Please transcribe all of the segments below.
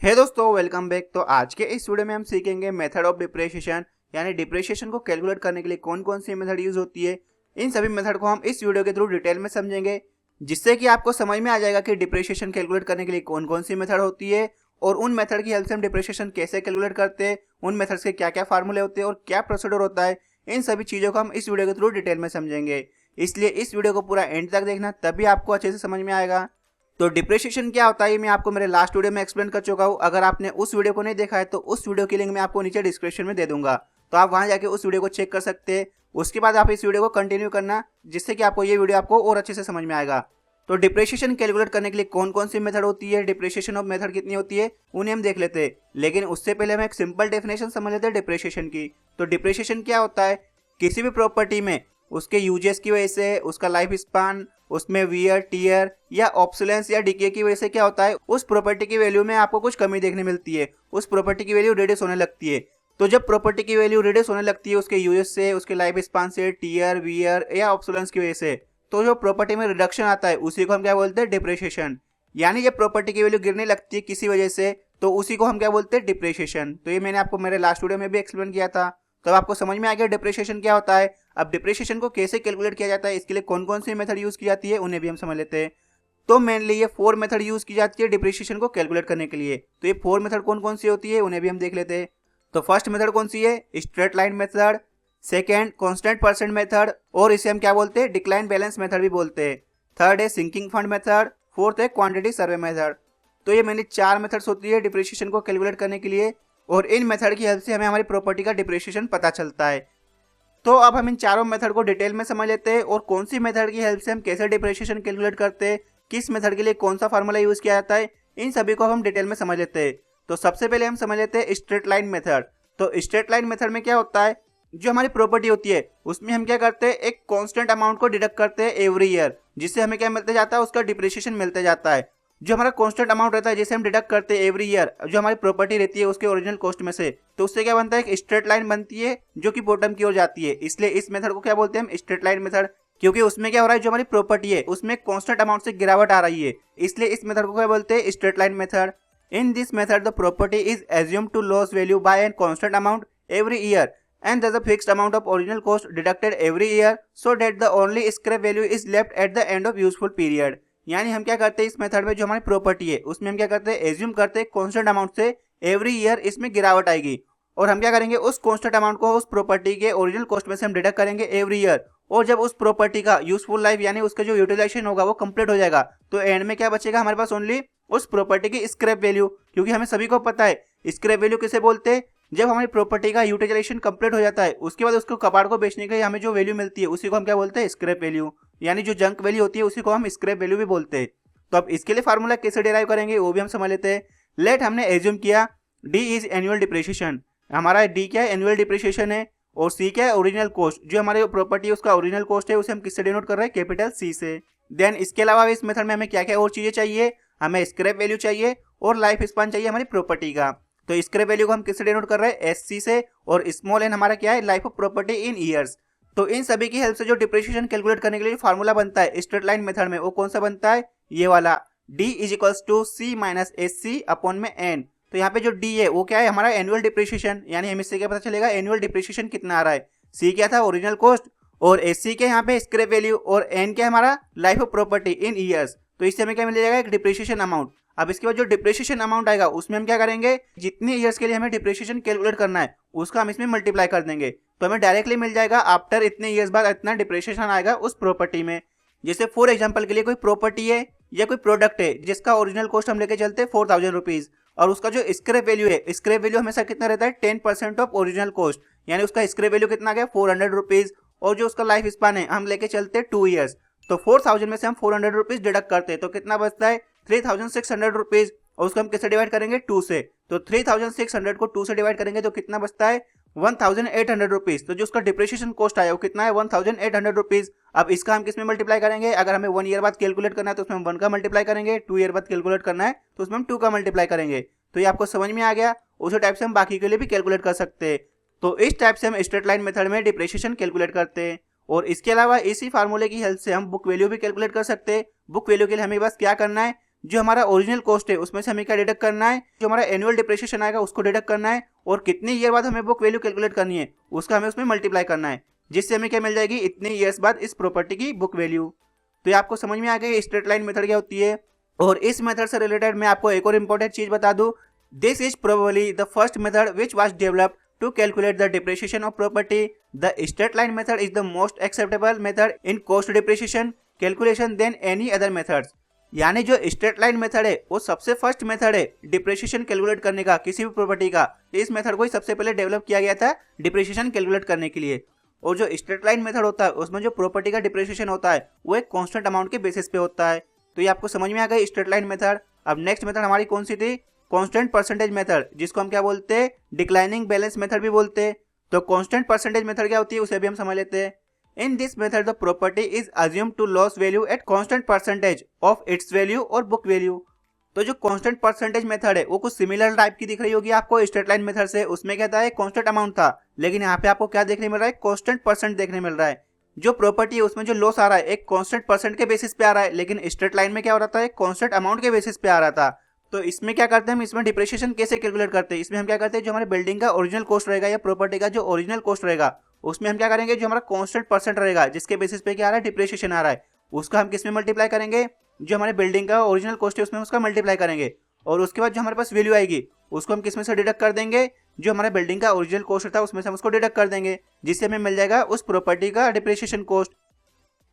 हे दोस्तों, welcome back. तो आज के इस वीडियो में हम सीखेंगे मेथड ऑफ डिप्रिसिएशन, यानी डिप्रिसिएशन को कैलकुलेट करने के लिए कौन कौन सी मेथड यूज होती है। इन सभी मेथड को हम इस वीडियो के थ्रू डिटेल में समझेंगे, जिससे कि आपको समझ में आ जाएगा कि डिप्रिसिएशन कैलकुलेट करने के लिए कौन कौन सी मेथड होती है और उन मेथड की हेल्प से हम डिप्रिसिएशन कैसे कैलकुलेट करते हैं, उन मेथड्स के क्या क्या फार्मूले होते हैं और क्या प्रोसीजर होता है। इन सभी चीज़ों को हम इस वीडियो के थ्रू डिटेल में समझेंगे, इसलिए इस वीडियो को पूरा एंड तक देखना, तभी आपको अच्छे से समझ में आएगा। तो डिप्रिसिएशन क्या होता है मैं आपको मेरे लास्ट वीडियो में एक्सप्लेन कर चुका हूँ। अगर आपने उस वीडियो को नहीं देखा है तो उस वीडियो की लिंक मैं आपको नीचे डिस्क्रिप्शन में दे दूंगा, तो आप वहां जाके उस वीडियो को चेक कर सकते हैं। उसके बाद आप इस वीडियो को कंटिन्यू करना, जिससे कि आपको ये वीडियो आपको और अच्छे से समझ में आएगा। तो डिप्रिसिएशन कैलकुलेट करने के लिए कौन कौन सी मेथड होती है, डिप्रिसिएशन ऑफ मेथड कितनी होती है, उन्हें हम देख लेते हैं। लेकिन उससे पहले हम एक सिंपल डेफिनेशन समझ लेते हैं डिप्रिसिएशन की। तो डिप्रिसिएशन क्या होता है, किसी भी प्रॉपर्टी में उसके यूजेस की वजह से, उसका लाइफ स्पान, उसमें वियर टीयर या ऑब्सोलेंस या डीके की वजह से क्या होता है, उस प्रॉपर्टी की वैल्यू में आपको कुछ कमी देखने मिलती है, उस प्रॉपर्टी की वैल्यू रिड्यूस होने लगती है। तो जब प्रॉपर्टी की वैल्यू रिड्यूस होने लगती है उसके यूजेस से, उसके लाइफ स्पान से, टीयर वियर या ऑब्सोलेंस की वजह से, तो जो प्रॉपर्टी में रिडक्शन आता है उसी को हम क्या बोलते हैं, डिप्रिसिएशन। यानी जब प्रॉपर्टी की वैल्यू गिरने लगती है किसी वजह से, तो उसी को हम क्या बोलते हैं, डिप्रिसिएशन। तो ये मैंने आपको मेरे लास्ट वीडियो में भी एक्सप्लेन किया था, तो आपको समझ में आ गया डिप्रिसिएशन क्या होता है। अब डिप्रिसिएशन को कैसे कैलकुलेट किया जाता है, इसके लिए कौन कौन सी मेथड यूज की जाती है, उन्हें भी हम समझ लेते हैं। तो मेनली ये 4 मेथड यूज की जाती है डिप्रिसिएशन को कैलकुलेट करने के लिए। तो ये 4 मेथड कौन कौन सी होती है उन्हें भी हम देख लेते हैं। तो फर्स्ट मेथड कौन सी है, straight line method. Second constant percent method, और इसे हम क्या बोलते हैं, डिक्लाइन बैलेंस मेथड भी बोलते हैं। थर्ड है सिंकिंग फंड मेथड। फोर्थ है क्वांटिटी सर्वे मेथड। तो ये मेनली 4 मेथड्स होती है डिप्रिसिएशन को कैलकुलेट करने के लिए, और इन मेथड की हेल्प से हमें हमारी प्रॉपर्टी का डिप्रिसिएशन पता चलता है। तो अब हम इन चारों मेथड को डिटेल में समझ लेते हैं, और कौन सी मेथड की हेल्प से हम कैसे डिप्रिसिएशन कैलकुलेट करते हैं, किस मेथड के लिए कौन सा फार्मूला यूज किया जाता है, इन सभी को हम डिटेल में समझ लेते हैं। तो सबसे पहले हम समझ लेते हैं स्ट्रेट लाइन मेथड। तो स्ट्रेट लाइन मेथड में क्या होता है, जो हमारी प्रॉपर्टी होती है उसमें हम क्या करते हैं, एक कांस्टेंट अमाउंट को डिडक्ट करते हैं एवरी ईयर, जिससे हमें क्या मिलते जाता है, उसका डिप्रिसिएशन मिलते जाता है। जो हमारा कांस्टेंट अमाउंट रहता है जिसे हम डिडक्ट करते हैं एवरी ईयर, जो हमारी प्रॉपर्टी रहती है उसके ओरिजिनल कॉस्ट में से, तो उससे क्या बनता है, एक स्ट्रेट लाइन बनती है जो कि बॉटम की ओर जाती है। इसलिए इस मेथड को क्या बोलते हैं हम, स्ट्रेट लाइन मेथड। क्योंकि उसमें क्या हो रहा है, जो हमारी प्रॉपर्टी है उसमें कांस्टेंट अमाउंट से गिरावट आ रही है, इसलिए इस मेथड को क्या बोलते हैं, straight line method. In this method the property is assumed to loss value by an constant amount every year and there's a fixed amount of original cost deducted every year so that the only scrap value is left at the end of useful period। यानी हम क्या करते हैं, इस method में जो हमारी property है उसमें हम क्या करते हैं, एज्यूम करते हैं कांस्टेंट अमाउंट से एवरी ईयर इसमें गिरावट आएगी, और हम क्या करेंगे, उस कांस्टेंट अमाउंट को उस प्रॉपर्टी के ओरिजिनल कॉस्ट में से हम डिडक्ट करेंगे एवरी ईयर। और जब उस प्रॉपर्टी का यूजफुल लाइफ यानी उसका जो यूटिलाइजेशन होगा वो कंप्लीट हो जाएगा, तो एंड में क्या बचेगा हमारे पास, ओनली उस प्रॉपर्टी की स्क्रैप वैल्यू। क्योंकि हमें सभी को पता है स्क्रैप वैल्यू किसे बोलते हैं, जब हमारी प्रॉपर्टी का यूटिलाइजेशन कंप्लीट हो जाता है उसके बाद उसको कबाड़ को बेचने के लिए हमें जो वैल्यू मिलती है उसी को हम क्या बोलते हैं, स्क्रैप वैल्यू। यानी जो जंक वैल्यू होती है उसी को हम स्क्रैप वैल्यू भी बोलते हैं। तो अब इसके लिए फार्मूला कैसे डिराइव करेंगे वो भी हम समझ लेते हैं। लेट हमने एज्यूम किया डी इज एनुअल डिप्रिसिएशन, हमारा डी क्या है, एनुअल डिप्रिसिएशन है, और सी क्या है, ओरिजिनल कॉस्ट। जो हमारी प्रॉपर्टी है उसका ओरिजिनल कॉस्ट है उसे हम किससे डिनोट कर रहे हैं, कैपिटल सी से। देन इसके अलावा इस मेथड में हमें क्या क्या और चीजें चाहिए, हमें स्क्रैप वैल्यू चाहिए और लाइफ स्पान चाहिए हमारी प्रॉपर्टी का। तो स्क्रैप वैल्यू को हम किससे डिनोट कर रहे हैं, एस सी से, और स्मॉल एन हमारा क्या है, life of property in years. तो इन सभी की हेल्प से जो डिप्रिसिएशन कैलकुलेट करने के लिए फार्मूला बनता है स्ट्रेट लाइन मेथड में, वो कौन सा बनता है, ये वाला, D is equals to C minus S C upon में एन। तो यहाँ पे जो डी है वो क्या है, हमारा एनुअल डिप्रिसिएशन, यानी हमें इससे क्या पता चलेगा एनुअल डिप्रिसिएशन कितना आ रहा है। सी क्या था, ओरिजिनल कॉस्ट, और एस सी के यहाँ पे स्क्रैप वैल्यू, और एन क्या है हमारा, life of property in years. तो इससे हमें क्या मिल जाएगा, एक डिप्रिसिएशन अमाउंट। अब इसके बाद जो डिप्रिसिएशन अमाउंट आएगा उसमें हम क्या करेंगे, जितने ईयर्स के लिए हमें डिप्रिसिएशन कैलकुलेट करना है उसका हम इसमें मल्टीप्लाई कर देंगे, तो हमें डायरेक्टली मिल जाएगा आफ्टर इतने ईयर्स बाद इतना डिप्रिसिएशन आएगा उस प्रॉपर्टी में। जैसे फॉर एग्जाम्पल के लिए कोई प्रॉपर्टी है या कोई प्रोडक्ट है जिसका ओरिजिनल कॉस्ट हम लेके चलते हैं 4000 रुपीज, और उसका जो स्क्रैप वैल्यू है, स्क्रैप वैल्यू हमेशा कितना रहता है, 10% ऑफ ओरिजिनल कॉस्ट, यानी उसका स्क्रैप वैल्यू कितना आ गया, 400 रुपीज, और जो उसका लाइफ स्पान है हम लेके चलते हैं 2 ईयर्स। तो 4000 में से हम 400 रुपीज डिडक्ट करते हैं, तो कितना बचता है, 3600 रुपीज, और उसको हम किससे डिवाइड करेंगे, 2 से। तो 3600 को 2 से डिवाइड करेंगे तो कितना बचता है, 1800 रुपीज। तो जो उसका डिप्रिसिएशन कॉस्ट आया वो कितना है, 1800 रुपीज। अब इसका हम किस में मल्टीप्लाई करेंगे, अगर हमें 1 ईयर बाद कैलकुलेट करना है तो उसमें हम 1 का मल्टीप्लाई करेंगे, 2 ईयर बाद कैलकुलेट करना है तो उसमें हम 2 का मल्टीप्लाई करेंगे। तो ये आपको समझ में आ गया। उसी टाइप से हम बाकी के लिए भी कैलकुलेट कर सकते हैं। तो इस टाइप से हम स्ट्रेट लाइन मेथड में डिप्रिसिएशन कैलकुलेट करते हैं, और इसके अलावा इसी फार्मूले की हेल्प से हम बुक वैल्यू भी कैलकुलेट कर सकते हैं। बुक वैल्यू के लिए हमें बस क्या करना है, जो हमारा ओरिजिनल कॉस्ट है उसमें से हमें क्या डिडक्ट करना है, जो हमारा एनुअल डिप्रिसिएशन आएगा उसको डिडक्ट करना है, और कितने ईयर बाद हमें बुक वैल्यू कैलकुलेट करनी है उसका हमें उसमें मल्टीप्लाई करना है, जिससे हमें क्या मिल जाएगी, इतने ईयर्स बाद इस प्रॉपर्टी की बुक वैल्यू। तो ये आपको समझ में आ गया स्ट्रेट लाइन मेथड क्या होती है। और इस मेथड से रिलेटेड मैं आपको एक और इंपॉर्टेंट चीज बता दूं, this is probably the first method which was developed to calculate the depreciation of property. The straight line method is the most acceptable method in cost depreciation calculation than any other methods. यानी जो straight line method है वो सबसे first method है depreciation calculate करने का किसी भी प्रॉपर्टी का। इस मेथड को ही सबसे पहले डेवलप किया गया था डिप्रिसिएशन कैलकुलेट करने के लिए। और जो स्ट्रेट लाइन मेथड होता है उसमें जो प्रॉपर्टी का डिप्रिसिएशन होता है वो एक कांस्टेंट अमाउंट के बेसिस पे होता है। तो ये आपको समझ में आ गई स्ट्रेट लाइन मेथड। अब नेक्स्ट मेथड हमारी कौन सी थी, कांस्टेंट परसेंटेज मेथड, जिसको हम क्या बोलते हैं, डिक्लाइनिंग बैलेंस मेथड भी बोलते हैं। तो कांस्टेंट परसेंटेज मेथड क्या होती है उसे भी हम समझ लेते हैं। In this method the property is assume to loss value at constant percentage of its value और बुक वैल्यू। तो जो कांस्टेंट परसेंटेज मेथड है वो कुछ सिमिलर टाइप की दिख रही होगी आपको स्ट्रेट लाइन मेथड से। उसमें क्या था, कांस्टेंट अमाउंट था, लेकिन यहाँ पे आपको क्या देखने मिल रहा है, कांस्टेंट परसेंट देखने मिल रहा है। जो प्रॉपर्टी है उसमें जो लॉस आ रहा है एक कांस्टेंट परसेंट के बेसिस पे आ रहा है, लेकिन स्ट्रेट लाइन में क्या हो रहा था, एक कांस्टेंट अमाउंट के बेसिस पे आ रहा था। तो इसमें क्या करते हैं हम, इसमें डिप्रिसिएशन कैसे कैलकुलेट करते हैं, इसमें हम क्या करते हैं, जो हमारे बिल्डिंग का ओरिजिनल कॉस्ट रहेगा या प्रॉपर्टी का जो ओरिजिनल कॉस्ट रहेगा उसमें हम क्या करेंगे, जो हमारा कांस्टेंट परसेंट रहेगा जिसके बेसिस पे क्या आ रहा है, डिप्रिसिएशन आ रहा है, उसका हम किसमें मल्टीप्लाई करेंगे, जो हमारे बिल्डिंग का ओरिजिनल कॉस्ट है उसमें उसका मल्टीप्लाई करेंगे। और उसके बाद जो हमारे पास वैल्यू आएगी उसको हम किसमें से डिडक्ट कर देंगे, जो हमारे बिल्डिंग का ओरिजिनल कॉस्ट था उसमें से हम उसको डिडक्ट कर देंगे, जिससे हमें मिल जाएगा उस प्रॉपर्टी का डिप्रिसिएशन कॉस्ट।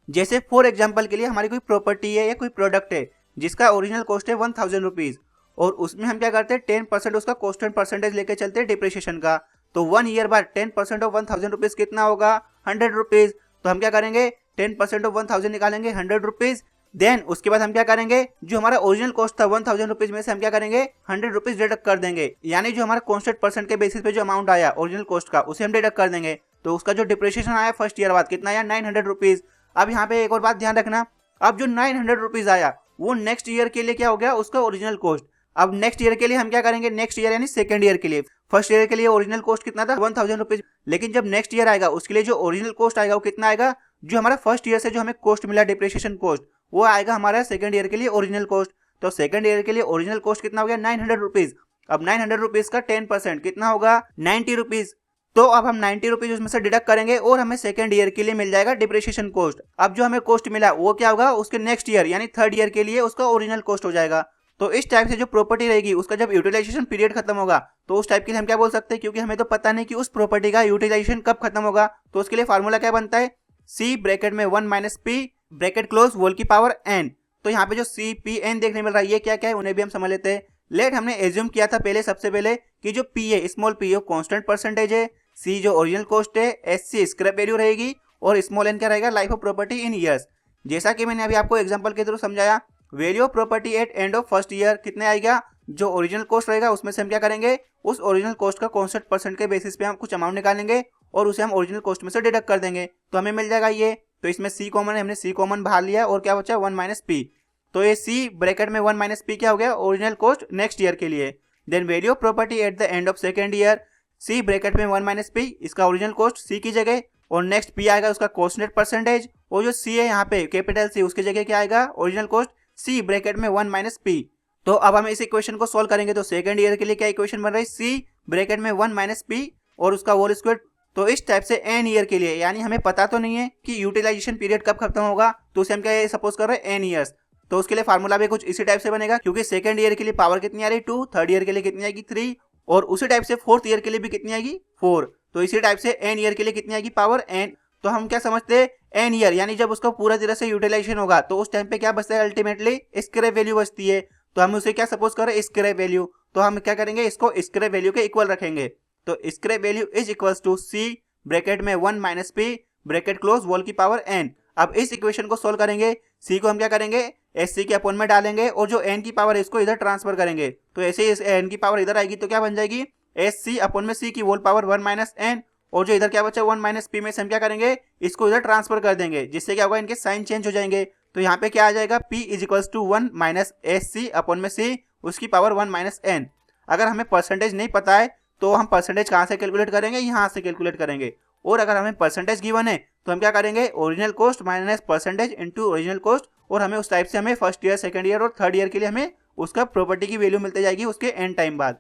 जैसे फॉर एग्जाम्पल के लिए हमारी कोई प्रॉपर्टी है या कोई प्रोडक्ट है जिसका ओरिजिनल कॉस्ट है 1000 रुपीज, और उसमें हम क्या करते हैं 10% उसका कांस्टेंट परसेंटेज लेके चलते हैं डिप्रिसिएशन का। तो 1 ईयर बाद 10% ऑफ 1000 रुपीज कितना होगा, 100 रुपीज। तो हम क्या करेंगे 10% ऑफ 1000 निकालेंगे 100 रुपीज। देन उसके बाद हम क्या करेंगे, जो हमारा ओरिजिनल कॉस्ट था 1000 रुपीज में से हम क्या करेंगे 100 रुपीज डिडक्ट कर देंगे, यानी जो हमारा कांस्टेंट परसेंट के बेसिस पे जो अमाउंट आया ओरिजिनल कॉस्ट का उसे हम डिडक्ट कर देंगे। तो उसका जो डिप्रिसिएशन आया फर्स्ट ईयर बाद कितना आया, 900 रुपीज। अब यहाँ पे एक और बात ध्यान रखना, अब जो 900 रुपीज आया वो नेक्स्ट ईयर के लिए क्या हो गया, उसका ओरिजिनल कॉस्ट। अब नेक्स्ट ईयर के लिए हम क्या करेंगे, नेक्स्ट ईयर यानी सेकंड ईयर के लिए, फर्स्ट ईयर के लिए ओरिजिनल कॉस्ट कितना था 1000 रुपीज, लेकिन जब नेक्स्ट ईयर आएगा उसके लिए जो ओरिजिनल कॉस्ट आएगा वो कितना आएगा, जो हमारा फर्स्ट ईयर से जो हमें कॉस्ट मिला डिप्रिसिएशन कॉस्ट वो आएगा हमारा सेकंड ईयर के लिए ओरिजिनल कॉस्ट। तो सेकंड ईयर के लिए ओरिजिनल कॉस्ट कितना हो गया 900 रुपीज। अब 900 रुपीज का 10% कितना होगा 90 रुपीज। तो अब हम 90 रुपीज उसमें से डिडक्ट करेंगे और हमें सेकंड ईयर के लिए मिल जाएगा डिप्रिसिएशन कॉस्ट। अब जो हमें कॉस्ट मिला वो क्या होगा, उसके नेक्स्ट ईयर यानी थर्ड ईयर के लिए उसका ओरिजिनल कॉस्ट हो जाएगा। तो इस टाइप से जो प्रॉपर्टी रहेगी उसका जब यूटिलाइजेशन पीरियड खत्म होगा तो उस टाइप के लिए हम क्या बोल सकते हैं, क्योंकि हमें तो पता नहीं कि उस प्रॉपर्टी का यूटिलाइजेशन कब खत्म होगा, तो उसके लिए फार्मूला क्या बनता है, सी ब्रैकेट में 1 minus P bracket close whole की पावर एन। तो यहाँ पे जो सी पी एन देखने मिल रहा है ये क्या क्या है उन्हें भी हम समझ लेते हैं। लेट हमने एज्यूम किया था पहले सबसे पहले कि जो पी है स्मॉल पी है कांस्टेंट परसेंटेज है, सी जो ओरिजिनल कॉस्ट है, एस सी स्क्रैप वैल्यू रहेगी, और स्मॉल एन क्या रहेगा, life of property in years. जैसा कि मैंने अभी आपको एग्जांपल के थ्रू समझाया, value of property eight end of first year कितने आएगा, जो ओरिजिनल कॉस्ट रहेगा उसमें से हम क्या करेंगे, उस ओरिजिनल कॉस्ट का कांस्टेंट परसेंट के बेसिस पे हम कुछ अमाउंट निकालेंगे और उसे हम ओरिजिनल कॉस्ट में से डिडक्ट कर देंगे, तो हमें मिल जाएगा ये। तो इसमें सी कॉमन है, हमने सी कॉमन बाहर लिया और क्या बचा 1 माइनस पी। तो ये सी ब्रैकेट में 1 माइनस पी क्या हो गया, ओरिजिनल कॉस्ट नेक्स्ट ईयर के लिए। Then value of property at the end of second year, C bracket में 1 माइनस पी, इसका ओरिजिनल कॉस्ट सी की जगह, और नेक्स्ट पी आएगा उसका कांस्टेंट परसेंटेज, और जो सी है यहाँ पे कैपिटल सी उसकी जगह क्या आएगा, ओरिजिनल कॉस्ट सी ब्रैकेट में 1 माइनस पी। तो अब हम इस इक्वेशन को सॉल्व करेंगे तो सेकंड ईयर के लिए क्या इक्वेशन बन रही है, सी ब्रैकेट में 1 माइनस पी और उसका होल स्क्वायर। तो इस टाइप से एन ईयर के लिए, यानी हमें पता तो नहीं है कि यूटिलाइजेशन पीरियड कब खत्म होगा, तो उसे हम क्या सपोज कर रहे हैं एन ईयर्स। तो उसके लिए फार्मूला भी कुछ इसी टाइप से बनेगा, क्योंकि सेकंड ईयर के लिए पावर कितनी आ रही 2, थर्ड ईयर के लिए कितनी आएगी 3, और उसी टाइप से फोर्थ ईयर के लिए भी कितनी आएगी 4। तो इसी टाइप से एन ईयर के लिए कितनी आएगी पावर एन। तो हम क्या समझते हैं एन ईयर यानी जब उसका पूरा तरह से यूटिलाइजेशन होगा तो उस टाइम पे क्या बचता है, अल्टीमेटली स्क्रैप वैल्यू बचती है। तो हम उसे क्या सपोज करें, स्क्रैप वैल्यू। तो हम क्या करेंगे, इसको स्क्रैप वैल्यू के इक्वल रखेंगे। तो scrap value is equals to C bracket में 1 minus P bracket close whole की पावर एन। अब इस इक्वेशन को सोल्व करेंगे, सी को हम क्या करेंगे एस सी के अपॉन में डालेंगे और जो एन की पावर है इसको इधर ट्रांसफर करेंगे। तो ऐसे ही एन की पावर इधर आएगी तो क्या बन जाएगी एस सी अपॉन में सी की होल पावर 1 माइनस एन, और जो इधर क्या बचा 1 माइनस पी में से हम क्या करेंगे इसको इधर ट्रांसफर कर देंगे, जिससे क्या होगा इनके साइन चेंज हो जाएंगे। तो यहाँ पे क्या आ जाएगा p is equals to 1 minus S C upon में सी उसकी पावर 1 माइनस एन। अगर हमें परसेंटेज नहीं पता है तो हम परसेंटेज कहाँ से कैलकुलेट करेंगे, यहाँ से कैलकुलेट करेंगे। और अगर हमें परसेंटेज गिवन है तो हम क्या करेंगे original cost minus percentage into original cost और हमें उस टाइप से हमें फर्स्ट ईयर, सेकंड ईयर और थर्ड ईयर के लिए हमें उसका प्रॉपर्टी की वैल्यू मिलती जाएगी उसके एंड टाइम बाद।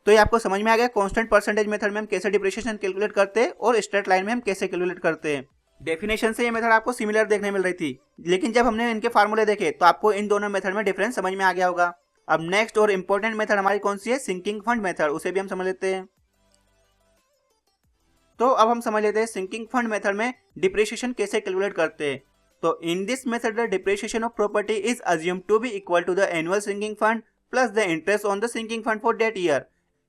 तो ये आपको समझ में आ गया कांस्टेंट परसेंटेज मेथड में हम कैसे डिप्रिसिएशन कैलकुलेट करते हैं और स्ट्रेट लाइन में हम कैसे कैलकुलेट करते हैं। डेफिनेशन से ये मेथड आपको सिमिलर देखने मिल रही थी, लेकिन जब हमने इनके फार्मूले देखे तो आपको इन दोनों मेथड में डिफरेंस समझ में आ गया होगा। अब नेक्स्ट और इंपॉर्टेंट मेथड हमारी कौन सी है, सिंकिंग फंड मेथड, उसे भी हम समझ लेते हैं। तो अब हम समझ लेते हैं सिंकिंग फंड मेथड में डिप्रिसिएशन कैसे कैलकुलेट करते हैं। तो in this method the depreciation of property is assumed to be equal to the annual sinking fund plus the interest on the sinking fund for that year.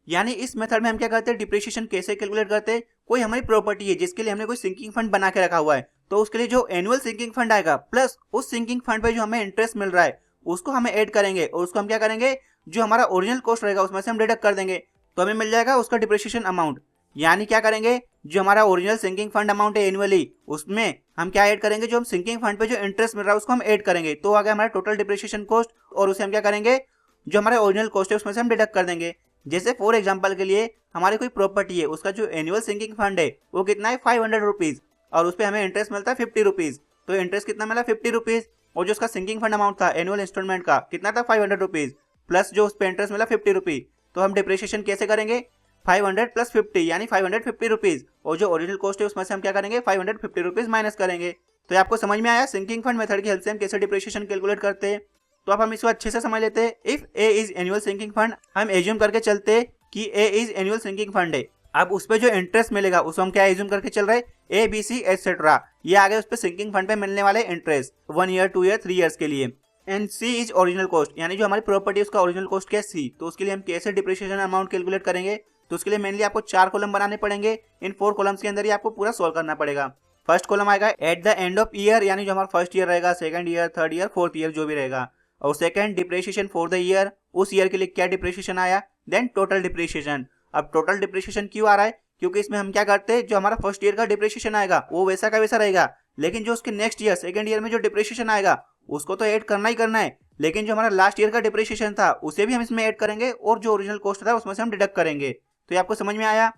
यानी इस method में हम क्या करते हैं, डिप्रिसिएशन कैसे कैलकुलेट करते हैं, कोई हमारी प्रॉपर्टी है जिसके लिए हमने कोई सिंकिंग फंड बना के रखा हुआ है, तो उसके लिए जो एनुअल सिंकिंग फंड आएगा प्लस उस सिंकिंग फंड पे जो हमें इंटरेस्ट मिल रहा है उसको हमें ऐड करेंगे और उसको हम क्या करेंगे, जो हमारा ओरिजिनल कॉस्ट रहेगा उसमें से हम डिडक्ट कर देंगे, तो हमें मिल जाएगा उसका डिप्रिसिएशन अमाउंट। यानी क्या करेंगे, जो हमारा ओरिजिनल सिंकिंग फंड अमाउंट है एनुअली, उसमें हम क्या ऐड करेंगे, जो हम सिंकिंग फंड पे जो इंटरेस्ट मिल रहा है उसको हम ऐड करेंगे, तो आ गया हमारा टोटल डिप्रिसिएशन कॉस्ट, और उसे हम क्या करेंगे, जो हमारा ओरिजिनल कॉस्ट है उसमें से हम डिडक्ट कर देंगे। जैसे फॉर एग्जांपल के लिए हमारी कोई प्रॉपर्टी है, उसका जो एनुअल सिंकिंग फंड है वो कितना है 500 रुपीज, और उस पर हमें इंटरेस्ट मिलता है 50 रुपीज, तो इंटरेस्ट कितना मिला 50 रुपीज, और जो उसका सिंकिंग फंड अमाउंट था एनुअल इंस्टॉलमेंट का कितना था 500 रुपीज, प्लस जो उस पर इंटरेस्ट मिला 50 रुपीज, तो हम डिप्रिसिएशन कैसे करेंगे, 500 प्लस 50 यानी 550 रुपीज, और जो ओरिजिनल कॉस्ट है उसमें से हम क्या करेंगे 550 रुपीज माइनस करेंगे। तो ये आपको समझ में आया सिंकिंग फंड मेथड की हेल्प से हम कैसे डिप्रिसिएशन कैलकुलेट करते हैं। तो अब हम इसको अच्छे से समझ लेते हैं। If A is annual sinking fund, हम एज्यूम करके चलते हैं कि A is annual sinking fund है। अब उस पर जो इंटरेस्ट मिलेगा उसको हम क्या एज्यूम करके चल रहे हैं, ए बी सी एटसेट्रा, ये आ गए उस पर सिंकिंग फंड पे मिलने वाले इंटरेस्ट 1 ईयर 2 ईयर 3 ईयर्स के लिए। And C is original cost, यानी जो हमारी प्रॉपर्टी उसका ओरिजिनल कॉस्ट क्या है सी, तो उसके लिए हम कैसे डिप्रिसिएशन अमाउंट कैलकुलेट करेंगे, तो उसके लिए मेनली आपको 4 कॉलम बनाने पड़ेंगे। इन 4 कॉलम्स के अंदर ही आपको पूरा सॉल्व करना पड़ेगा। फर्स्ट कॉलम आएगा eight the end of year, यानी जो हमारा फर्स्ट ईयर रहेगा, second year, third year, fourth year जो भी रहेगा, और second depreciation for the year, उस ईयर के लिए क्या डिप्रिसिएशन आया, देन टोटल डिप्रिसिएशन। अब टोटल डिप्रिसिएशन क्यों आ रहा है, क्योंकि इसमें हम क्या करते हैं, जो हमारा फर्स्ट ईयर का डिप्रिसिएशन आएगा वो वैसा का वैसा रहेगा, लेकिन जो उसके नेक्स्ट ईयर सेकंड ईयर में जो डिप्रिसिएशन आएगा उसको तो ऐड करना ही करना है, लेकिन जो हमारा लास्ट ईयर का डिप्रिसिएशन था उसे भी हम इसमें ऐड करेंगे, और जो ओरिजिनल कॉस्ट था उसमें से हम डिडक्ट करेंगे। तो ये आपको समझ में आया।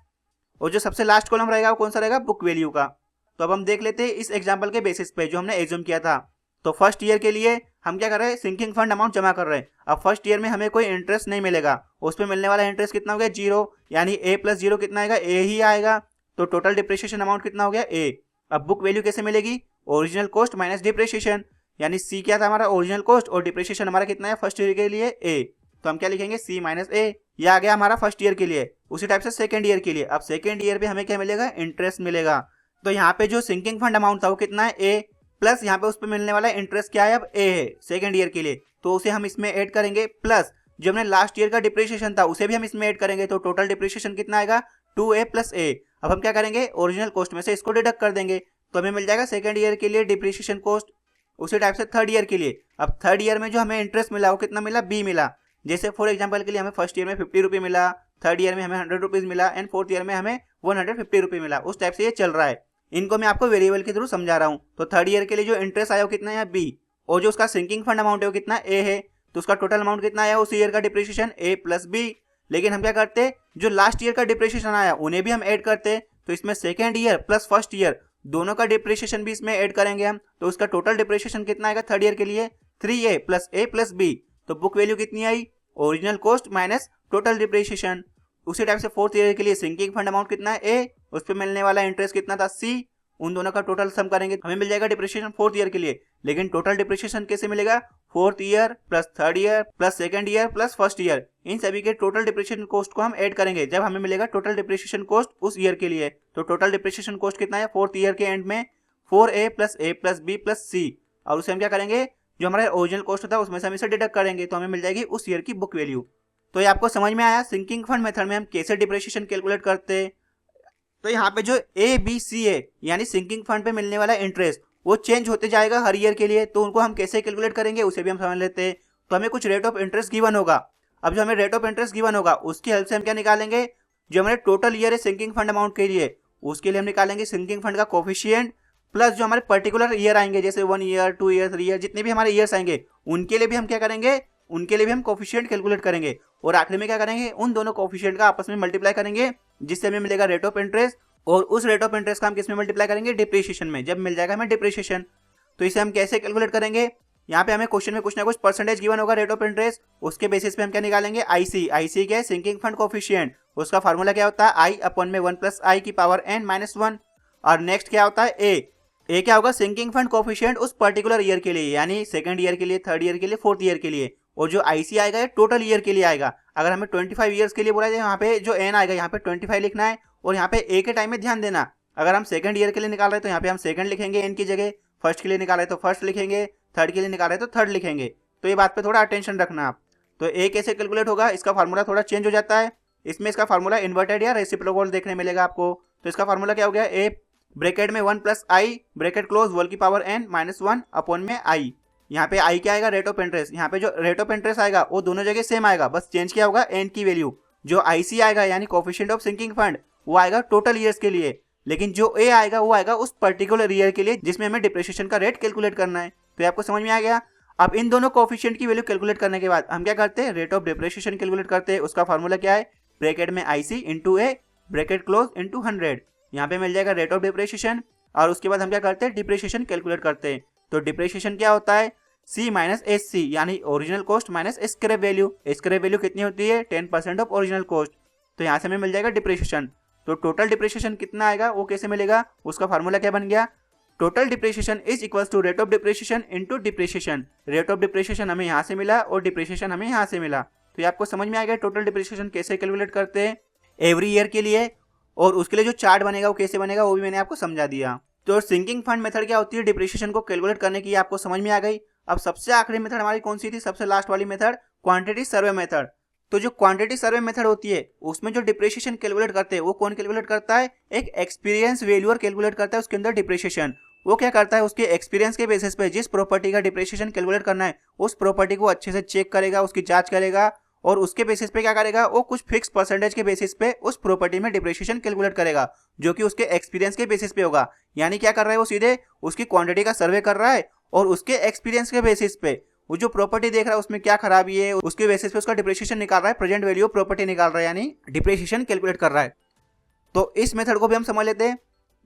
और जो सबसे लास्ट कॉलम रहेगा वो कौन सा रहेगा, बुक वैल्यू का। तो अब हम देख लेते हैं इस एग्जांपल के बेसिस पे जो हमने एज्यूम किया था। तो फर्स्ट ईयर के लिए हम क्या कर रहे हैं, सिंकिंग फंड अमाउंट जमा कर रहे हैं। अब फर्स्ट ईयर में हमें कोई इंटरेस्ट नहीं मिलेगा, उस पर मिलने वाला इंटरेस्ट कितना हो गया 0, यानी a प्लस 0 कितना आएगा, a ही आएगा, तो टोटल डिप्रिसिएशन अमाउंट कितना हो गया a। अब बुक वैल्यू कैसे मिलेगी, ओरिजिनल कॉस्ट माइनस डिप्रिसिएशन, यानी c क्या था हमारा ओरिजिनल कॉस्ट, और डिप्रिसिएशन हमारा कितना है फर्स्ट ईयर के लिए a, तो हम क्या लिखेंगे c माइनस a। ये आ गया हमारा फर्स्ट ईयर के लिए। उसी टाइप से सेकंड ईयर के लिए, अब सेकंड ईयर पे हमें क्या मिलेगा, इंटरेस्ट मिलेगा। तो यहाँ पे जो सिंकिंग फंड अमाउंट था वो कितना है a, प्लस यहाँ पे उस पर मिलने वाला इंटरेस्ट क्या है, अब a है सेकंड ईयर के लिए, तो उसे हम इसमें ऐड करेंगे, प्लस जो हमने लास्ट ईयर का डिप्रिसिएशन था उसे भी हम इसमें ऐड करेंगे, तो टोटल डिप्रिसिएशन कितना आएगा 2a प्लस a। अब हम क्या करेंगे, ओरिजिनल कॉस्ट में से इसको डिडक्ट कर देंगे, तो हमें मिल जाएगा सेकंड ईयर के लिए डिप्रिसिएशन कॉस्ट। उसी टाइप से थर्ड ईयर के लिए, अब थर्ड ईयर में जो हमें इंटरेस्ट मिला वो कितना मिला, b मिला। जैसे फॉर एग्जांपल के लिए हमें फर्स्ट ईयर में 50 रुपये मिला, थर्ड ईयर में हमें 100 रुपीज मिला, एंड फोर्थ ईयर में हमें 150 रुपये मिला। उस टाइप से ये चल रहा है। इनको मैं आपको वेरिएबल के थ्रू समझा रहा हूँ। तो थर्ड ईयर के लिए जो इंटरेस्ट आया वो कितना है b, और जो उसका सिंकिंग फंड अमाउंट है वो कितना a है, तो उसका टोटल अमाउंट कितना आया उस ईयर का डिप्रिसिएशन a प्लस b। लेकिन हम क्या करते, जो लास्ट ईयर का डिप्रिसिएशन आया उन्हें भी हम ऐड करते, तो इसमें second year plus first year दोनों का डिप्रिसिएशन भी इसमें ऐड करेंगे हम, तो उसका टोटल डिप्रिसिएशन कितना आएगा थर्ड ईयर के लिए 3a plus a plus b। तो बुक वैल्यू कितनी आई, original cost minus total depreciation. उसी टाइप से फोर्थ ईयर के लिए सिंकिंग फंड अमाउंट कितना है a, उस पर मिलने वाला इंटरेस्ट कितना था c, उन दोनों का टोटल सम करेंगे हमें मिल जाएगा डिप्रिसिएशन फोर्थ ईयर के लिए। लेकिन टोटल डिप्रिसिएशन कैसे मिलेगा, fourth year plus third year plus second year plus first year, इन सभी के टोटल डिप्रिसिएशन कॉस्ट को हम ऐड करेंगे जब हमें मिलेगा टोटल डिप्रिसिएशन कॉस्ट उस ईयर के लिए। तो टोटल डिप्रिसिएशन कॉस्ट कितना है फोर्थ ईयर के एंड में 4a plus a plus b plus c, और उसे हम क्या करेंगे, जो हमारा ओरिजिनल कॉस्ट था उसमें से हम इसे डिडक्ट करेंगे, तो हमें मिल जाएगी उस ईयर की बुक वैल्यू। तो ये आपको समझ में आया सिंकिंग फंड मेथड में हम कैसे डिप्रिसिएशन कैलकुलेट करते हैं। तो यहाँ पे जो ए बी सी है, यानी सिंकिंग फंड पे मिलने वाला इंटरेस्ट वो चेंज होते जाएगा हर ईयर के लिए, तो उनको हम कैसे कैलकुलेट करेंगे उसे भी हम समझ लेते हैं। तो हमें कुछ रेट ऑफ इंटरेस्ट गिवन होगा। अब जो हमें रेट ऑफ इंटरेस्ट गिवन होगा उसकी हेल्प से हम क्या निकालेंगे, जो हमारे टोटल ईयर है सिंकिंग फंड अमाउंट के लिए उसके लिए हम निकालेंगे सिंकिंग फंड का कोफिशिएंट, प्लस जो हमारे पर्टिकुलर ईयर आएंगे जैसे 1 ईयर 2 ईयर 3 ईयर जितने भी हमारे ईयर्स आएंगे उनके लिए भी हम क्या करेंगे, उनके लिए भी हम कोफिशिएंट कैलकुलेट करेंगे, और आखिर में क्या करेंगे, उन दोनों कोफिशिएंट का आपस में मल्टीप्लाई करेंगे, जिससे हमें मिलेगा रेट ऑफ इंटरेस्ट, और उस रेट ऑफ इंटरेस्ट का हम किस में मल्टीप्लाई करेंगे, डिप्रिसिएशन में, जब मिल जाएगा हमें डिप्रिसिएशन। तो इसे हम कैसे कैलकुलेट करेंगे, यहाँ पे हमें क्वेश्चन में कुछ ना कुछ परसेंटेज गिवन होगा रेट ऑफ इंटरेस्ट, उसके बेसिस पे हम क्या निकालेंगे आईसी। आईसी क्या है? Sinking fund coefficient. उसका फार्मूला क्या होता है? आई अपॉन में 1 प्लस आई की पावर n माइनस 1। और नेक्स्ट क्या होता है? ए क्या होगा? सिंकिंग फंड कोफिशिएंट उस पर्टिकुलर ईयर के लिए, यानी सेकंड ईयर के लिए, थर्ड ईयर के लिए, फोर्थ ईयर के लिए। और जो आईसी आएगा ये टोटल ईयर के लिए आएगा। अगर हमें 25 ईयर्स के लिए बोला जाए, यहाँ पे जो एन आएगा यहाँ पे 25 लिखना है। और यहाँ पे ए के टाइम में ध्यान देना, अगर हम सेकंड ईयर के लिए निकाल रहे हैं तो यहाँ पे हम सेकंड लिखेंगे एन की जगह, फर्स्ट के लिए निकाल रहे हैं तो फर्स्ट लिखेंगे, थर्ड के लिए निकाल रहे हैं तो थर्ड लिखेंगे। तो ये बात पे थोड़ा अटेंशन रखना आप। तो ए कैसे कैलकुलेट होगा, इसका फार्मूला थोड़ा चेंज हो जाता है। इसमें इसका फार्मूला इन्वर्टेड या रेसिप्रोकल देखने मिलेगा आपको। तो इसका फार्मूला क्या हो गया? ए ब्रैकेट में 1 प्लस आई ब्रैकेट क्लोज होल की पावर n माइनस 1 अपॉन में आई। यहाँ पे आई क्या आएगा? Rate of interest. यहाँ पे जो रेट ऑफ इंटरेस्ट आएगा वो दोनों जगह सेम आएगा, बस चेंज क्या होगा? एन की वैल्यू। जो आईसी आएगा यानी कोफिशिएंट ऑफ सिंकिंग फंड, वो आएगा टोटल ईयर्स के लिए, लेकिन जो ए आएगा वो आएगा उस पर्टिकुलर ईयर के लिए जिसमें हमें डिप्रिसिएशन का रेट कैलकुलेट करना है। तो आपको समझ में आ गया। अब इन दोनों कोफिशिएंट की वैल्यू कैलकुलेट करने के बाद हम क्या करते हैं? रेट ऑफ डिप्रिसिएशन कैलकुलेट करते हैं। उसका फार्मूला क्या है? ब्रैकेट में IC into A bracket close into 100। यहाँ पे मिल जाएगा रेट ऑफ डिप्रिसिएशन। और उसके बाद हम क्या करते हैं? डिप्रिसिएशन कैलकुलेट करते हैं। तो डिप्रिसिएशन क्या होता है? सी माइनस एस सी, यानी original cost minus scrap value. Scrap value कितनी होती है? 10% ऑफ ओरिजिनल कॉस्ट। तो यहाँ से हमें मिल जाएगा डिप्रिसिएशन। तो टोटल डिप्रिसिएशन कितना आएगा वो कैसे मिलेगा? उसका फार्मूला क्या बन गया? Total depreciation is equals to rate of depreciation into depreciation. Rate of depreciation हमें यहाँ से मिला और डिप्रिसिएशन हमें यहाँ से मिला। तो ये आपको समझ में आ गया टोटल डिप्रिसिएशन कैसे कैलकुलेट करते हैं एवरी ईयर के लिए। और उसके लिए जो चार्ट बनेगा वो कैसे बनेगा वो भी मैंने आपको समझा दिया। तो सिंकिंग फंड मेथड क्या होती है डिप्रिसिएशन को कैलकुलेट करने की, आपको समझ में आ गई। अब सबसे आखिरी मेथड हमारी कौन सी थी? सबसे लास्ट वाली मेथड, क्वांटिटी सर्वे मेथड। तो जो क्वांटिटी सर्वे मेथड होती है उसमें जो डिप्रिसिएशन कैलकुलेट करते हैं वो कौन कैलकुलेट करता है? एक एक्सपीरियंस वैल्यूअर कैलकुलेट करता है उसके अंदर डिप्रिसिएशन। वो क्या करता है? उसके एक्सपीरियंस के बेसिस पे जिस प्रॉपर्टी का डिप्रिसिएशन कैलकुलेट करना है उस प्रॉपर्टी को अच्छे से चेक करेगा, उसकी जांच करेगा, और उसके बेसिस पे क्या करेगा? वो कुछ फिक्स परसेंटेज के बेसिस पे उस प्रॉपर्टी में डिप्रिसिएशन कैलकुलेट करेगा, जो कि उसके एक्सपीरियंस के बेसिस पे होगा। यानी क्या कर रहा है? वो सीधे उसकी क्वांटिटी का सर्वे कर रहा है और उसके एक्सपीरियंस के बेसिस पे वो जो प्रॉपर्टी देख रहा है उसमें क्या खराबी है, उसके बेसिस पे उसका डिप्रिसिएशन निकाल रहा है, प्रेजेंट वैल्यू ऑफ प्रॉपर्टी निकाल रहा है, यानी डिप्रिसिएशन कैलकुलेट कर रहा है। तो इस मेथड को भी हम समझ लेते हैं।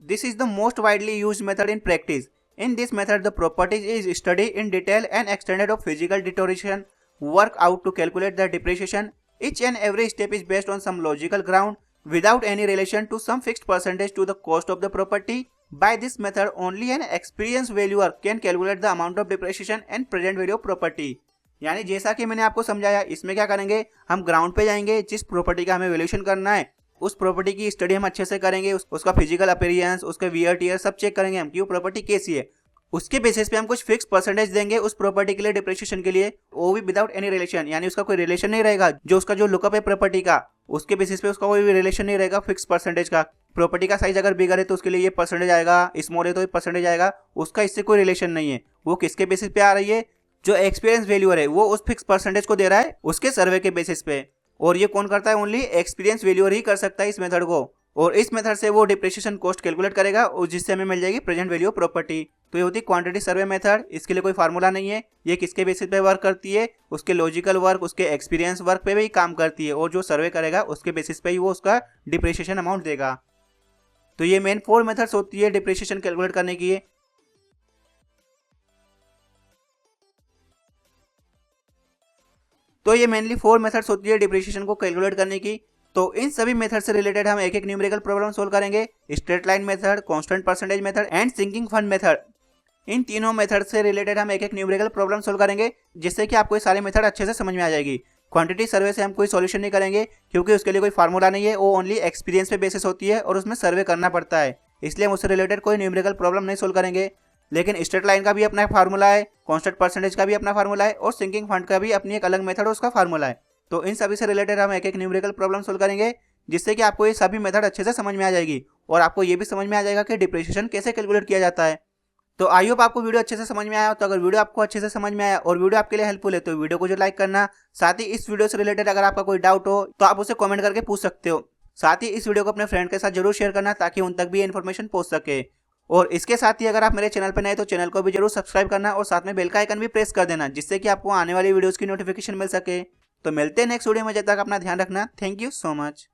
This is the most widely used method in practice. In this method the properties is study in detail and extended of physical deterioration work out to calculate the depreciation. Each and every step is based on some logical ground without any relation to some fixed percentage to the cost of the property. By this method, only an experienced valuer can calculate the amount of depreciation and present value of property. यानी जैसा कि मैंने आपको समझाया, इसमें क्या करेंगे? हम ग्राउंड पे जाएंगे, जिस प्रॉपर्टी का हमें वैल्यूएशन करना है उस प्रॉपर्टी की स्टडी हम अच्छे से करेंगे, उसका फिजिकल अपीयरेंस, उसका वियर टियर सब चेक करेंगे हम कि वो प्रॉपर्टी कैसी है। उसके बेसिस पे हम कुछ फिक्स परसेंटेज देंगे उस प्रॉपर्टी के लिए डिप्रिसिएशन के लिए, वो भी विदाउट एनी रिलेशन, यानी उसका कोई रिलेशन नहीं रहेगा। जो उसका जो लुकअप है प्रॉपर्टी का उसके बेसिस पे उसका कोई भी रिलेशन नहीं रहेगा फिक्स परसेंटेज का। प्रॉपर्टी का साइज अगर बिगर है तो उसके लिए ये परसेंटेज आएगा, स्मॉल है तो ये परसेंटेज आएगा, उसका इससे कोई रिलेशन नहीं है। वो किसके बेसिस पे आ रही है? जो एक्सपीरियंस वैल्यूअर है वो उस फिक्स परसेंटेज को दे रहा है उसके सर्वे के बेसिस पे। और ये कौन करता है? ओनली एक्सपीरियंस वैल्यूअर ही कर सकता है इस मेथड को। और इस मेथड से वो डिप्रिसिएशन कॉस्ट कैलकुलेट करेगा और जिससे हमें मिल जाएगी प्रेजेंट वैल्यू ऑफ प्रॉपर्टी। तो ये होती है क्वांटिटी सर्वे मेथड। इसके लिए कोई फार्मूला नहीं है, ये किसके बेसिस पे वर्क करती है? उसके लॉजिकल वर्क, उसके एक्सपीरियंस वर्क पे भी काम करती है, और जो सर्वे करेगा उसके बेसिस पे ही वो उसका डिप्रिसिएशन अमाउंट देगा। तो ये मेन 4 मेथड्स होती है डिप्रिसिएशन कैलकुलेट करने की। तो ये मेनली 4 मेथड्स होती है डिप्रिसिएशन को कैलकुलेट करने की। तो इन सभी मेथड से रिलेटेड हम एक एक न्यूमेरिकल प्रॉब्लम सोल्व करेंगे। Straight line method, constant percentage method and sinking fund method. इन तीनों मेथड से रिलेटेड हम एक एक न्यूमेरिकल प्रॉब्लम सोल्व करेंगे, जिससे कि आपको ये सारे मेथड अच्छे से समझ में आ जाएगी। क्वांटिटी सर्वे से हम कोई सॉल्यूशन नहीं करेंगे क्योंकि उसके लिए कोई फार्मूला नहीं है, वो ओनली एक्सपीरियंस पे बेसिस होती है और उसमें सर्वे करना पड़ता है, इसलिए हम उससे रिलेटेड कोई न्यूमेरिकल प्रॉब्लम नहीं सोल्व करेंगे। लेकिन स्ट्रेट लाइन का भी अपना फार्मूला है, कांस्टेंट परसेंटेज का भी अपना फार्मूला है, और सिंकिंग फंड का भी अपनी एक अलग मेथड उसका फार्मूला है। तो इन सभी से रिलेटेड हम एक एक न्यूमेरिकल प्रॉब्लम सोल्व करेंगे, जिससे कि आपको ये सभी मेथड अच्छे से समझ में आ जाएगी और आपको ये भी समझ में आ जाएगा कि डिप्रिसिएशन कैसे कैलकुलेट किया जाता है। तो आई होप आपको वीडियो अच्छे से समझ में आया। तो अगर वीडियो आपको अच्छे से समझ में आया और वीडियो आपके लिए हेल्पफुल है तो वीडियो को जो लाइक करना, साथ ही इस वीडियो से रिलेटेड अगर आपका कोई डाउट हो तो आप उसे कमेंट करके पूछ सकते हो। साथ ही इस वीडियो को अपने फ्रेंड के साथ जरूर शेयर करना ताकि उन तक भी ये इन्फॉर्मेशन पहुंच सके। और इसके साथ ही अगर आप मेरे चैनल पर नए तो चैनल को भी जरूर सब्सक्राइब करना और साथ में बेल का आइकन भी प्रेस कर देना, जिससे कि आपको आने वाली वीडियोस की नोटिफिकेशन मिल सके। तो मिलते हैं नेक्स्ट वीडियो में, जब तक अपना ध्यान रखना। Thank you so much.